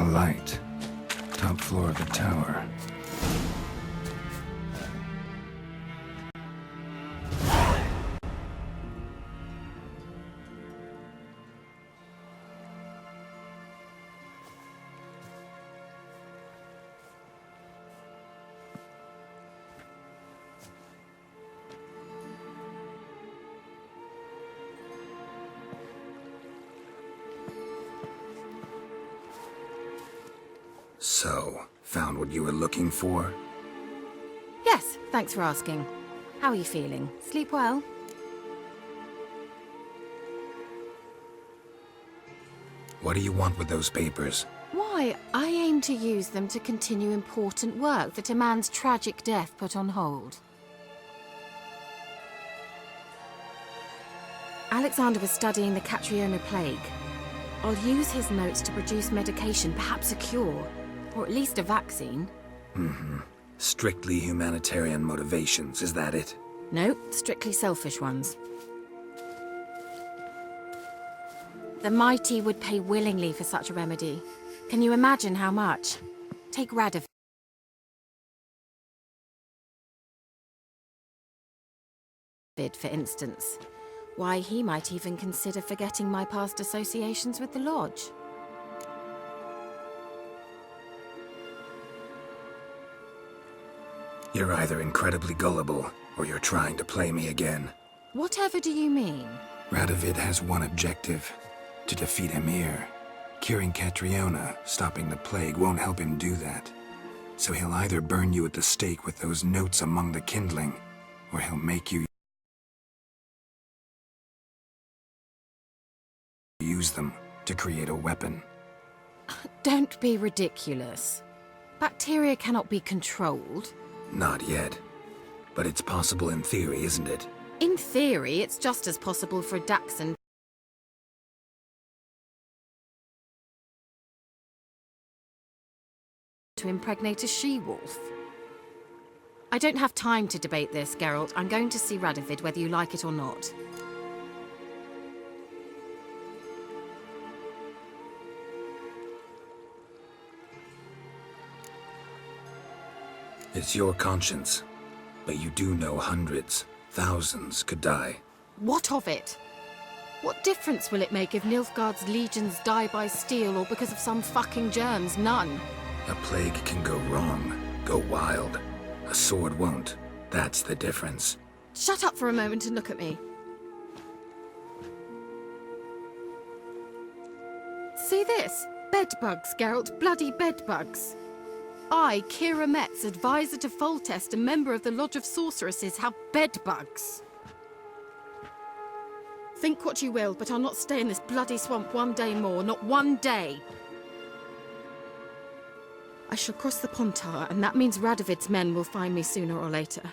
A light. Top floor of the tower. So, found what you were looking for? Yes, thanks for asking. How are you feeling? Sleep well? What do you want with those papers? Why, I aim to use them to continue important work that a man's tragic death put on hold. Alexander was studying the Catriona plague. I'll use his notes to produce medication, perhaps a cure. Or at least a vaccine. Strictly humanitarian motivations, is that it? No, strictly selfish ones. The mighty would pay willingly for such a remedy. Can you imagine how much? Take Radovid, for instance. Why, he might even consider forgetting my past associations with the Lodge. You're either incredibly gullible, or you're trying to play me again. Whatever do you mean? Radovid has one objective. To defeat Emir. Curing Catriona, stopping the plague, won't help him do that. So he'll either burn you at the stake with those notes among the kindling, or he'll make you use them to create a weapon. Don't be ridiculous. Bacteria cannot be controlled. Not yet. But it's possible in theory, isn't it? In theory, it's just as possible for a dachshund to impregnate a she-wolf. I don't have time to debate this, Geralt. I'm going to see Radovid whether you like it or not. It's your conscience. But you do know hundreds, thousands could die. What of it? What difference will it make if Nilfgaard's legions die by steel or because of some fucking germs? None. A plague can go wrong, go wild. A sword won't. That's the difference. Shut up for a moment and look at me. See this? Bedbugs, Geralt. Bloody bedbugs. I, Kira Metz, advisor to Foltest, a member of the Lodge of Sorceresses, have bedbugs. Think what you will, but I'll not stay in this bloody swamp one day more, not one day. I shall cross the Pontar, and that means Radovid's men will find me sooner or later.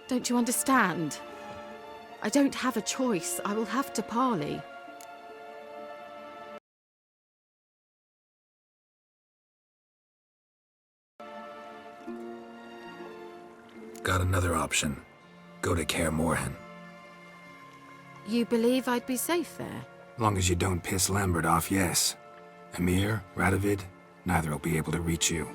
Don't you understand? I don't have a choice. I will have to parley. Got another option. Go to Kaer Morhen. You believe I'd be safe there? Long as you don't piss Lambert off, yes. Emir, Radovid, neither will be able to reach you.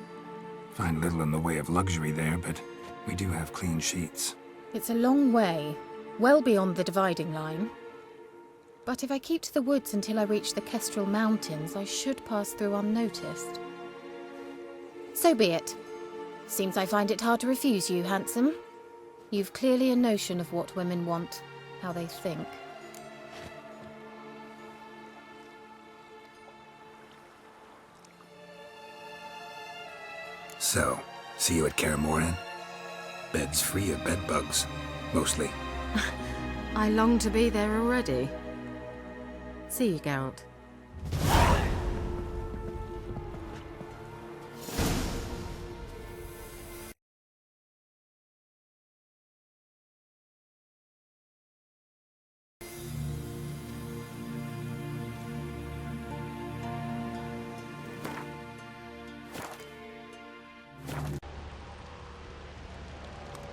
Find little in the way of luxury there, but we do have clean sheets. It's a long way, well beyond the dividing line. But if I keep to the woods until I reach the Kestrel Mountains, I should pass through unnoticed. So be it. Seems I find it hard to refuse you, handsome. You've clearly a notion of what women want, how they think. So, see you at Kaer Morhen? Beds free of bedbugs, mostly. I long to be there already. See you, Geralt.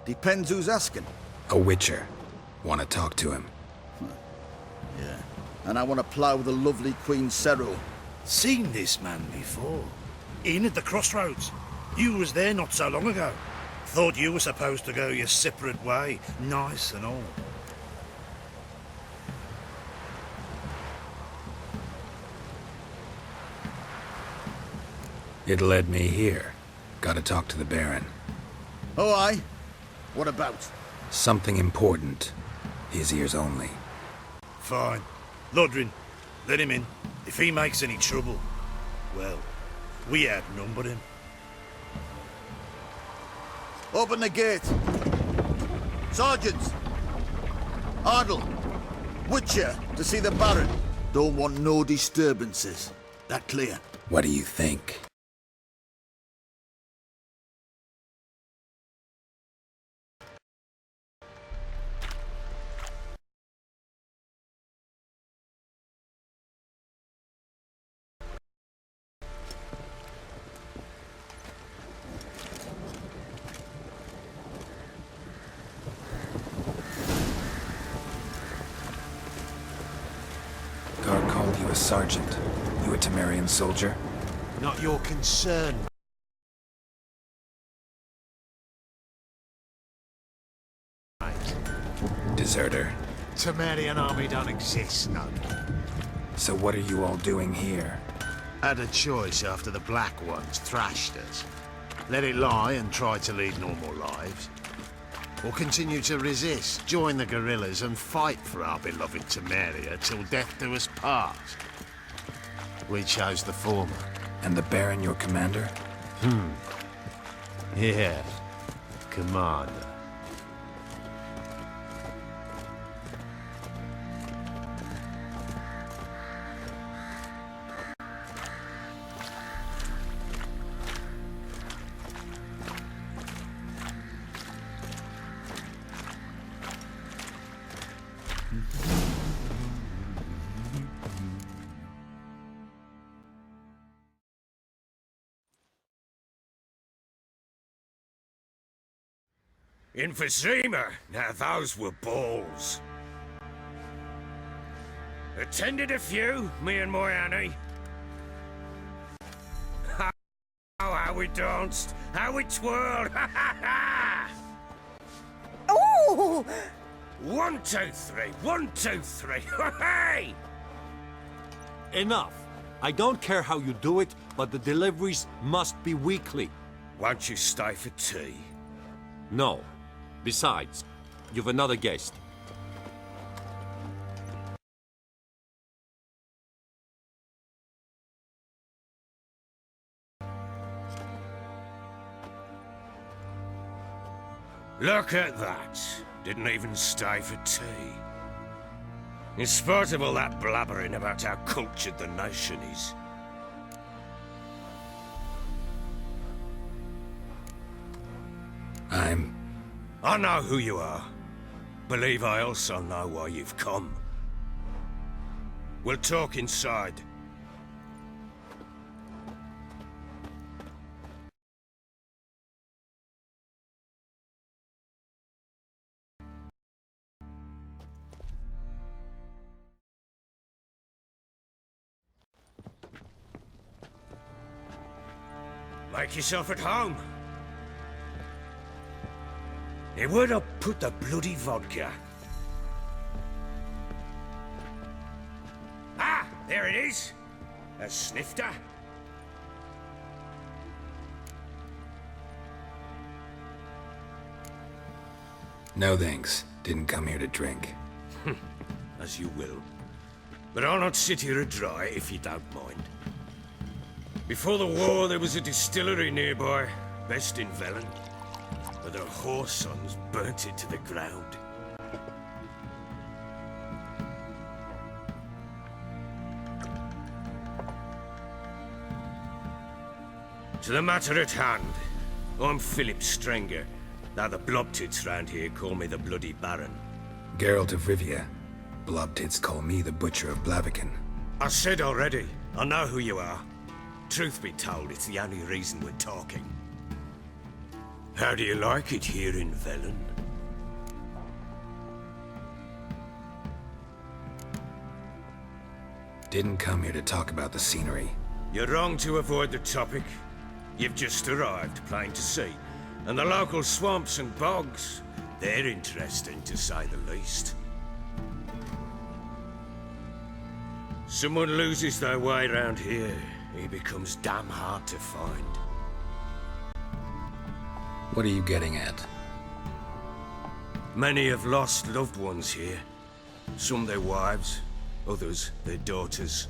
Depends who's asking. A witcher. Want to talk to him. Yeah. And I want to plough the lovely Queen Seru. Seen this man before. In at the crossroads. You was there not so long ago. Thought you were supposed to go your separate way, nice and all. It led me here. Gotta talk to the Baron. Oh, aye? What about? Something important. His ears only. Fine. Lodrin, let him in. If he makes any trouble, well, we outnumber him. Open the gate. Sergeants! Ardle! Witcher, to see the Baron. Don't want no disturbances. That clear? What do you think? Guard called you a sergeant. You a Temerian soldier? Not your concern. Deserter. Temerian army don't exist, no. So what are you all doing here? Had a choice after the Black Ones thrashed us. Let it lie and try to lead normal lives. Or continue to resist, join the guerrillas and fight for our beloved Temeria till death do us part. We chose the former. And the Baron your commander? Yeah, commander. Emphysema, now those were balls. Attended a few, me and my Annie. Oh, how we danced, how we twirled, ha ha ha! Ooh! 1, 2, 3, 1, 2, 3, hey! Enough. I don't care how you do it, but the deliveries must be weekly. Won't you stay for tea? No. Besides, you've another guest. Look at that. Didn't even stay for tea. In spite of all that blabbering about how cultured the nation is. I know who you are. Believe I also know why you've come. We'll talk inside. Make yourself at home. Hey, where'd I put the bloody vodka? Ah, there it is. A snifter. No thanks. Didn't come here to drink. As you will. But I'll not sit here dry if you don't mind. Before the war, there was a distillery nearby, best in Velen. But their whore sons burnt it to the ground. To the matter at hand, I'm Philip Strenger. Now the blobtits round here call me the Bloody Baron. Geralt of Rivia. Blobtits call me the Butcher of Blaviken. I said already, I know who you are. Truth be told, it's the only reason we're talking. How do you like it here in Velen? Didn't come here to talk about the scenery. You're wrong to avoid the topic. You've just arrived, plain to see. And the local swamps and bogs, they're interesting to say the least. Someone loses their way around here, he becomes damn hard to find. What are you getting at? Many have lost loved ones here. Some their wives, others their daughters.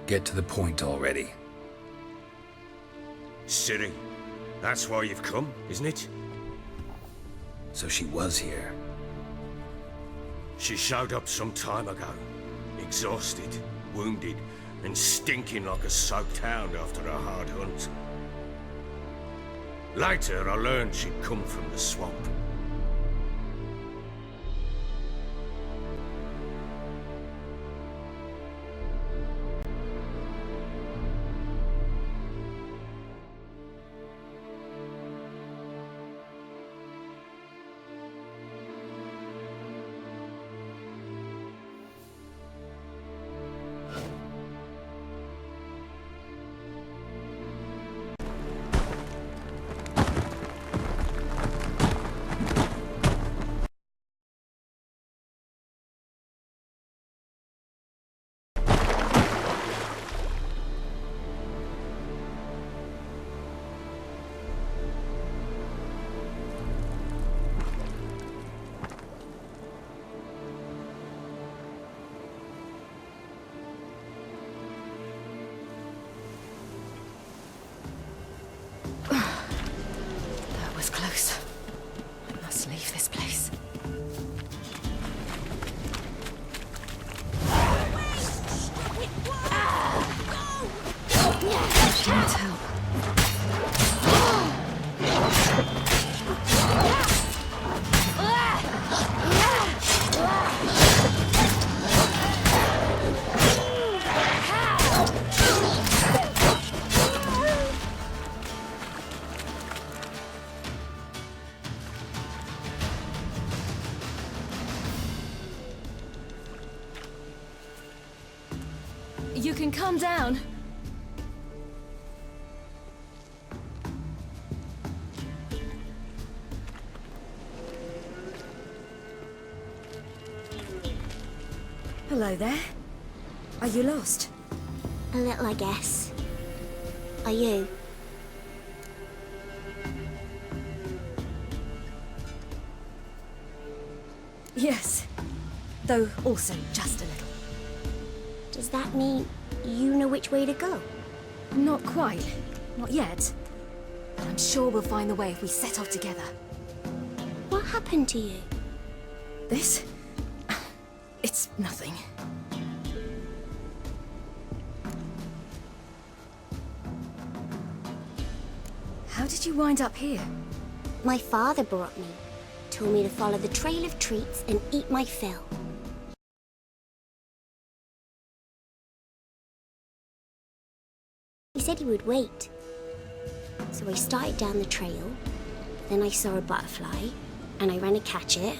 Get to the point already. Ciri, that's why you've come, isn't it? So she was here. She showed up some time ago, exhausted, wounded, and stinking like a soaked hound after a hard hunt. Later, I learned she'd come from the swamp. That was close. I must leave this place. She needs help. You can calm down. Hello there. Are you lost? A little, I guess. Are you? Yes. Though also just a little. Does that mean you know which way to go? Not quite. Not yet. But I'm sure we'll find the way if we set off together. What happened to you? This? It's nothing. How did you wind up here? My father brought me. Told me to follow the trail of treats and eat my fill. He said he would wait. So I started down the trail. Then I saw a butterfly, and I ran to catch it,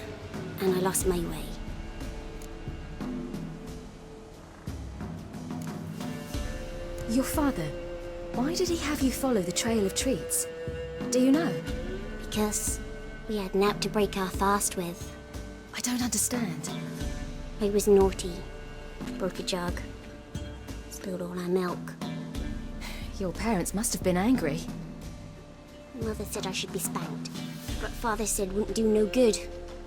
and I lost my way. Your father, why did he have you follow the trail of treats? Do you know? Because we had nap to break our fast with. I don't understand. I was naughty. Broke a jug. Spilled all our milk. Your parents must have been angry. Mother said I should be spanked. But Father said wouldn't do no good.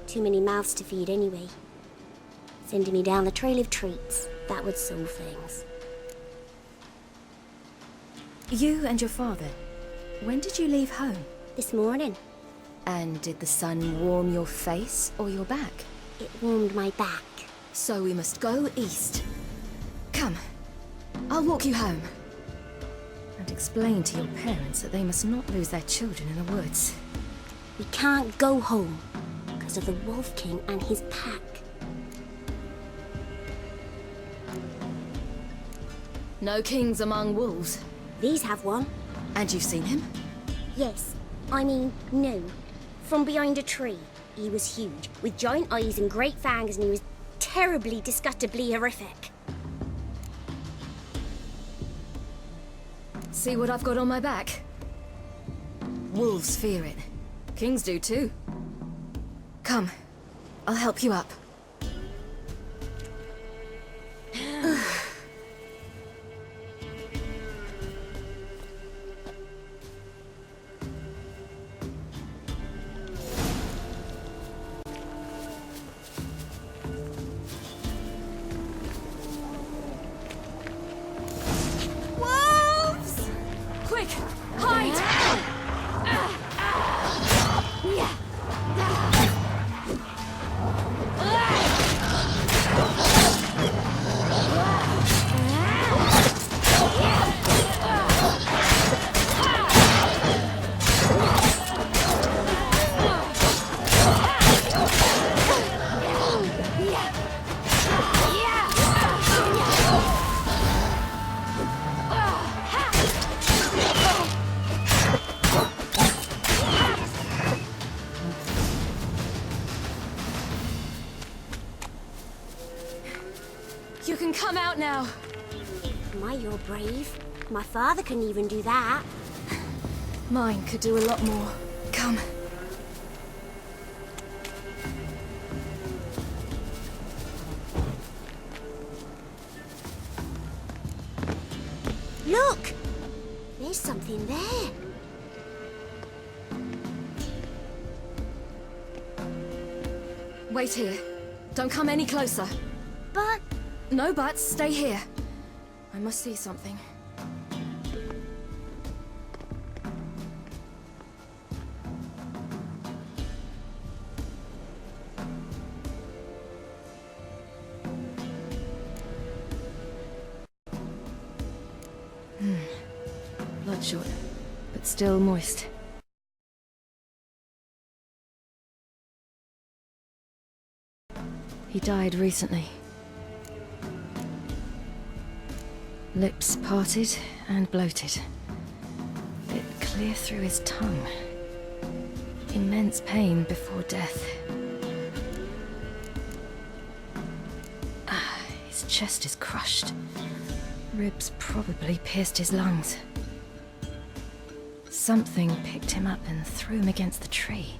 Too many mouths to feed anyway. Sending me down the trail of treats. That would solve things. You and your father, when did you leave home? This morning, And did the sun warm your face or your back? it warmed my back. So we must go east. Come, I'll walk you home. And explain to your parents that they must not lose their children in the woods. We can't go home because of the Wolf King and his pack. No kings among wolves. These have one. And you've seen him? Yes. I mean, no. From behind a tree. He was huge, with giant eyes and great fangs, and he was terribly, disgustingly horrific. See what I've got on my back? Wolves fear it. Kings do too. Come, I'll help you up. Wolves! Quick, hide! You can come out now. My, you're brave. My father couldn't even do that. Mine could do a lot more. Come. Look! There's something there. Wait here. Don't come any closer. But No buts, stay here. I must see something. Bloodshot, but still moist. He died recently. Lips parted and bloated. Bit clear through his tongue. Immense pain before death. His chest is crushed. Ribs probably pierced his lungs. Something picked him up and threw him against the tree.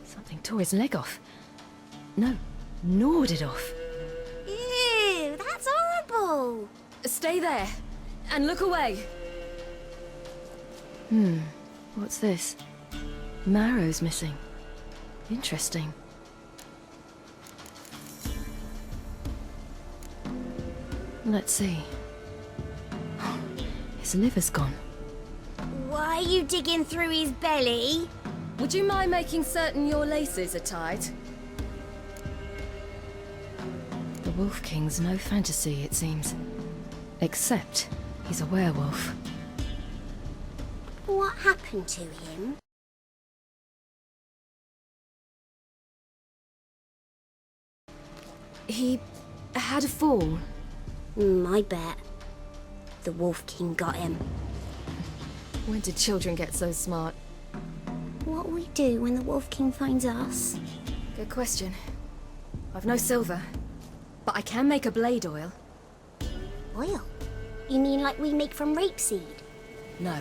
Something tore his leg off. No, gnawed it off. ew, that's horrible. Stay there, and look away. What's this? Marrow's missing. Interesting. Let's see. His liver's gone. Why are you digging through his belly? Would you mind making certain your laces are tied? The Wolf King's no fantasy, it seems. Except he's a werewolf. What happened to him? He had a fall. I bet. The Wolf King got him. When did children get so smart? What will we do when the Wolf King finds us? Good question. I've no silver, but I can make a blade oil. Oil? You mean like we make from rapeseed? No,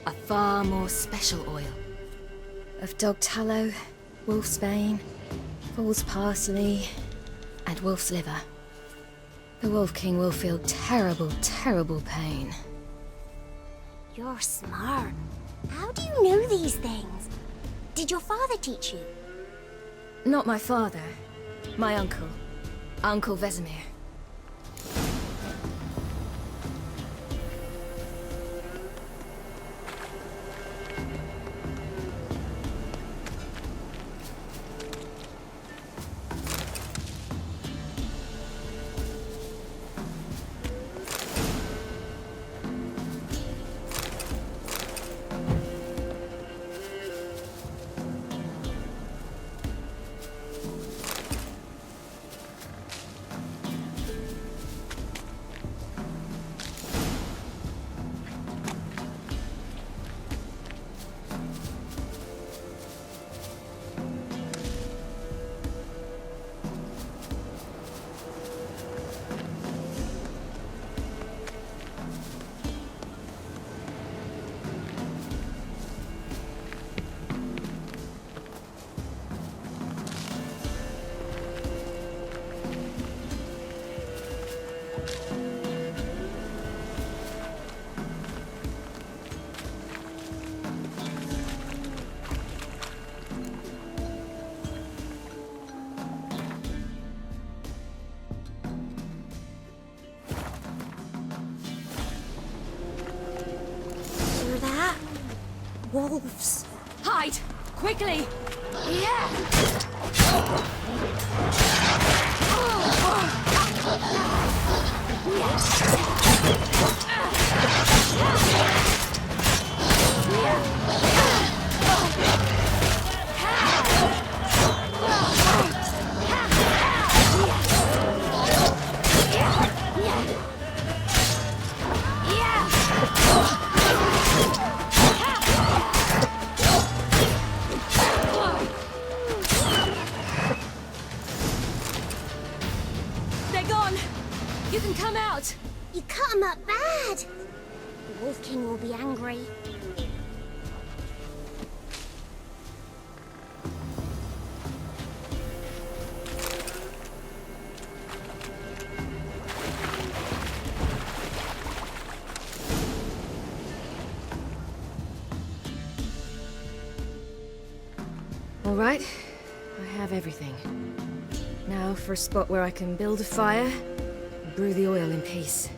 a far more special oil. Of dog tallow, wolf's bane, fool's parsley, and wolf's liver. The Wolf King will feel terrible, terrible pain. You're smart. How do you know these things? Did your father teach you? Not my father. My uncle. Uncle Vesemir. wolves. Hide! Quickly! They're gone! You can come out! You cut him up bad. The Wolf King will be angry. All right, I have everything. Now for a spot where I can build a fire, and brew the oil in peace.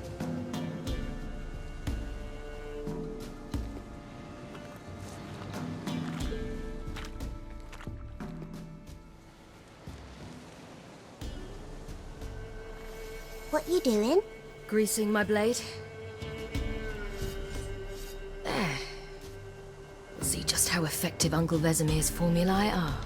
What you doing? Greasing my blade. There. We'll see just how effective Uncle Vesemir's formulae are.